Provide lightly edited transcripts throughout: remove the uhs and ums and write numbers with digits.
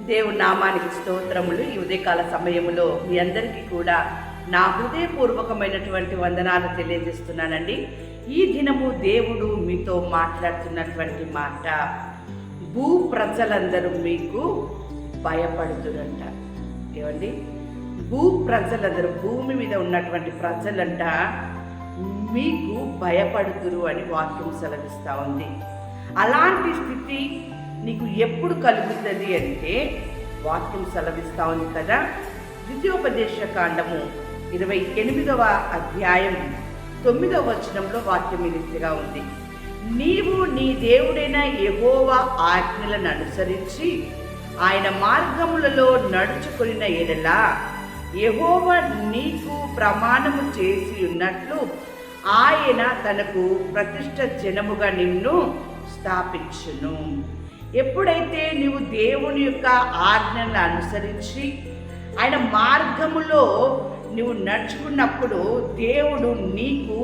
దేవుని నామానికి స్తోత్రములు. ఈ ఉదయకాల సమయంలో మీ అందరికీ కూడా నా హృదయపూర్వకమైనటువంటి వందనాలు తెలియజేస్తున్నానండి. ఈ దినము దేవుడు మీతో మాట్లాడుతున్నటువంటి మాట, భూ ప్రజలందరూ మీకు భయపడుతురంట. ఏమండి, భూ ప్రజలందరూ, భూమి మీద ఉన్నటువంటి ప్రజలంట మీకు భయపడుతురు అని వాక్యం సెలవిస్తూ ఉంది. అలాంటి స్థితి నీకు ఎప్పుడు కలుగుతుంది అంటే వాక్యం సెలవిస్తూ ఉంది కదా. ద్వితీయోపదేశ కాండము 28వ అధ్యాయం 9వ వచనంలో వాక్యం ఈ రీతిగా ఉంది: నీవు నీ దేవుడైన యెహోవా ఆజ్ఞలను అనుసరించి ఆయన మార్గములలో నడుచుకొనిన ఎడల యెహోవా నీకు ప్రమాణము చేసి ఉన్నట్లు ఆయన తనకు ప్రతిష్ఠ జనముగా నిన్ను స్థాపించును. ఎప్పుడైతే నీవు దేవుని యొక్క ఆజ్ఞలను అనుసరించి ఆయన మార్గములో నువ్వు నడుచుకున్నప్పుడు దేవుడు నీకు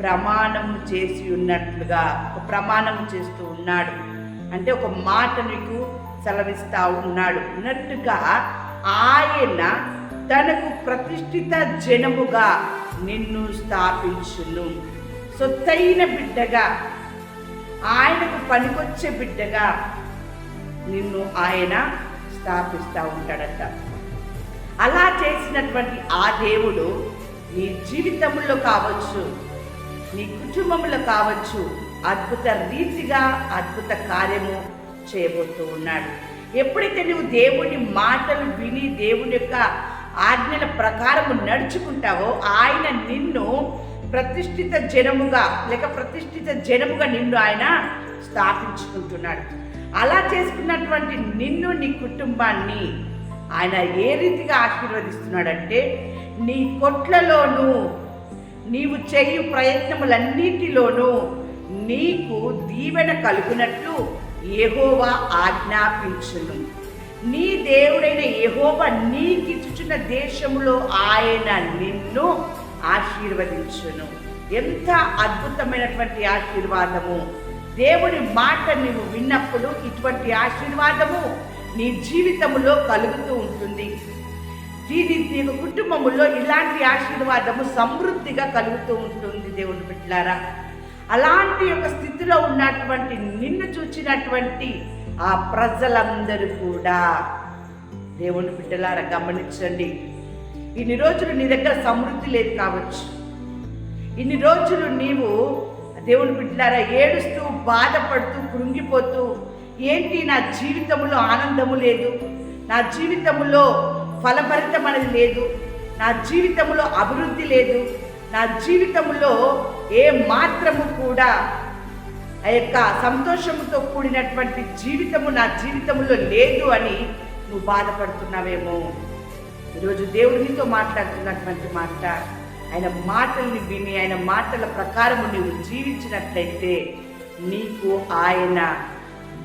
ప్రమాణము చేసి ఉన్నట్లుగా, ఒక ప్రమాణం చేస్తూ ఉన్నాడు. అంటే ఒక మాట నీకు సెలవిస్తూ ఉన్నాడు అన్నట్టుగా ఆయన తనకు ప్రతిష్ఠిత జనముగా నిన్ను స్థాపించును. సొత్తైన బిడ్డగా, ఆయనకు పనికొచ్చే బిడ్డగా నిన్ను ఆయన స్థాపిస్తూ ఉంటాడట. అలా చేసినటువంటి ఆ దేవుడు నీ జీవితంలో కావచ్చు, నీ కుటుంబంలో కావచ్చు, అద్భుత రీతిగా అద్భుత కార్యము చేయబోతూ ఉన్నాడు. ఎప్పుడైతే నువ్వు దేవుని మాటలు విని దేవుని యొక్క ఆజ్ఞల ప్రకారము నడుచుకుంటావో ఆయన నిన్ను ప్రతిష్ఠిత జనముగా నిన్ను ఆయన స్థాపించుకుంటున్నాడు. అలా చేసుకున్నటువంటి నిన్ను, నీ కుటుంబాన్ని ఆయన ఏ రీతిగా ఆశీర్వదిస్తున్నాడంటే, నీ కొట్లలోనూ నీవు చేయు ప్రయత్నములన్నిటిలోనూ నీకు దీవెన కలుగునట్లు యెహోవా ఆజ్ఞాపించును. నీ దేవుడైన యెహోవా నీకిచ్చుచున్న దేశంలో ఆయన నిన్ను ఆశీర్వదించును. ఎంత అద్భుతమైనటువంటి ఆశీర్వాదము! దేవుని మాట నీవు విన్నప్పుడు ఇటువంటి ఆశీర్వాదము నీ జీవితంలో కలుగుతూ ఉంటుంది. నీ కుటుంబములో ఇలాంటి ఆశీర్వాదము సమృద్ధిగా కలుగుతూ ఉంటుంది. దేవుని బిడ్డలారా, అలాంటి ఒక స్థితిలో ఉన్నటువంటి నిన్ను చూచినటువంటి ఆ ప్రజలందరూ కూడా, దేవుని బిడ్డలారా గమనించండి, ఇన్ని రోజులు నీ దగ్గర సమృద్ధి లేదు కావచ్చు, ఇన్ని రోజులు నీవు దేవుని బిడ్డలారా ఏడుస్తూ బాధపడుతూ కృంగిపోతూ, ఏంటి నా జీవితంలో ఆనందము లేదు, నా జీవితంలో ఫలభరితం అనేది లేదు, నా జీవితంలో అభివృద్ధి లేదు, నా జీవితంలో ఏ మాత్రము కూడా ఆ యొక్క సంతోషంతో కూడినటువంటి జీవితము నా జీవితంలో లేదు అని నువ్వు బాధపడుతున్నావేమో. ఈరోజు దేవుడు నీతో మాట్లాడుతున్నటువంటి మాట, ఆయన మాటల్ని విని ఆయన మాటల ప్రకారము నీవు జీవించినట్లయితే నీకు ఆయన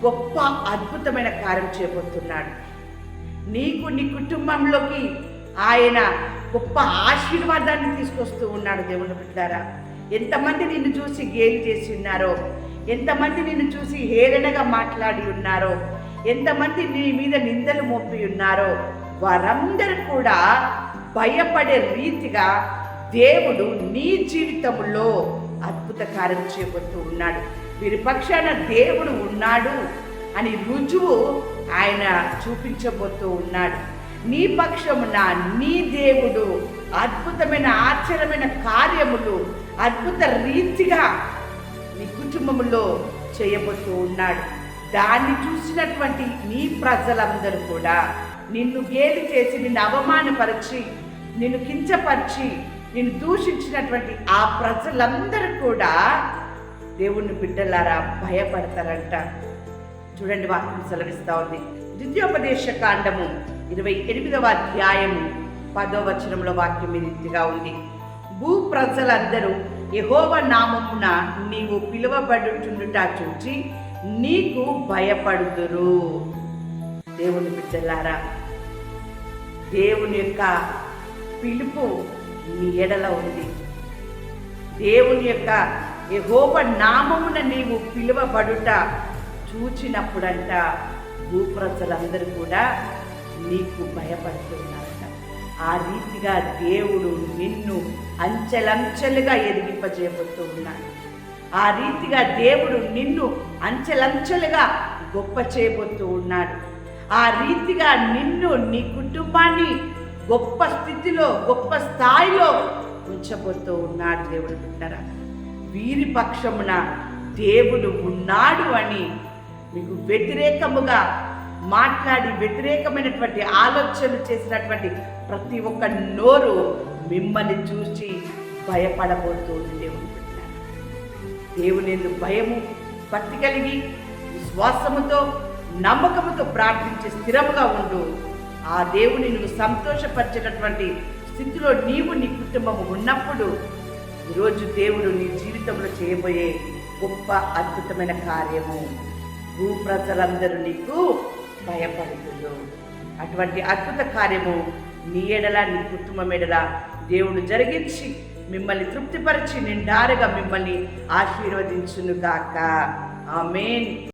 గొప్ప అద్భుతమైన కార్యం చేయబోతున్నాడు. నీకు, నీ కుటుంబంలోకి ఆయన గొప్ప ఆశీర్వాదాన్ని తీసుకొస్తూ ఉన్నాడు. దేవుని బిడ్డలారా, ఎంతమంది నిన్ను చూసి గేలి చేసి ఉన్నారో, ఎంతమంది నిన్ను చూసి హేళనగా మాట్లాడి ఉన్నారో, ఎంతమంది నీ మీద నిందలు మోపి ఉన్నారో, వారందరూ కూడా భయపడే రీతిగా దేవుడు నీ జీవితంలో అద్భుత కార్యం చేయబోతూ ఉన్నాడు. వీరి పక్షాన దేవుడు ఉన్నాడు అని రుజువు ఆయన చూపించబోతూ ఉన్నాడు. నీ పక్షమున నీ దేవుడు అద్భుతమైన ఆశ్చర్యమైన కార్యములు అద్భుత రీతిగా నీ కుటుంబంలో చేయబోతూ ఉన్నాడు. దాన్ని చూసినటువంటి నీ ప్రజలందరూ కూడా నిన్ను గేలి చేసి, నిన్ను అవమానపరిచి, నిన్ను కించపరిచి, నిన్ను దూషించినటువంటి ఆ ప్రజలందరూ కూడా దేవుని బిడ్డలారా భయపడతారంట. చూడండి, వాక్యం సెలవిస్తూ ఉంది. ద్వితీయోపదేశ కాండము 28వ అధ్యాయము 10వ వచనంలో వాక్యం ఈ రీతిగా ఉంది: భూ ప్రజలందరూ యెహోవా నామమున నీవు పిలువబడుచుండుట చూచి నీకు భయపడుదురు. దేవుని బిడ్డలారా, దేవుని యొక్క పిలుపు నీ ఎడల ఉంది. దేవుని యొక్క యెహోవా నామమున నీవు పిలువబడుట చూచినప్పుడంట భూప్రజలందరూ కూడా నీకు భయపడుతున్నారట. ఆ రీతిగా దేవుడు నిన్ను అంచెలంచెలుగా ఎదిగింపజేయబోతూ ఉన్నాడు. ఆ రీతిగా దేవుడు నిన్ను అంచెలంచెలుగా గొప్ప చేయబోతూ ఉన్నాడు. ఆ రీతిగా నిన్ను, నీ కుటుంబాన్ని గొప్ప స్థితిలో, గొప్ప స్థాయిలో ఉంచబోతూ ఉన్నాడు దేవుడు. బిడ్డలారా, వీరి పక్షమున దేవుడు ఉన్నాడు అని మీకు వ్యతిరేకముగా మాట్లాడి వ్యతిరేకమైనటువంటి ఆలోచనలు చేసినటువంటి ప్రతి ఒక్క నోరు మిమ్మల్ని చూసి భయపడబోతుంది. దేవుడు బిడ్డలారా, దేవుని యందు భయము, భక్తి కలిగి విశ్వాసముతో, నమ్మకముతో ప్రార్థించి స్థిరముగా ఉండు. ఆ దేవుని నువ్వు సంతోషపరిచేటటువంటి స్థితిలో నీవు, నీ కుటుంబము ఉన్నప్పుడు ఈరోజు దేవుడు నీ జీవితంలో చేయబోయే గొప్ప అద్భుతమైన కార్యము భూ ప్రజలందరూ నీకు భయపడుతుందో అటువంటి అద్భుత కార్యము నీ ఎడల, నీ కుటుంబం ఎడల దేవుడు జరిగించి మిమ్మల్ని తృప్తిపరిచి నిండారుగా మిమ్మల్ని ఆశీర్వదించునుగాక. ఆమేన్.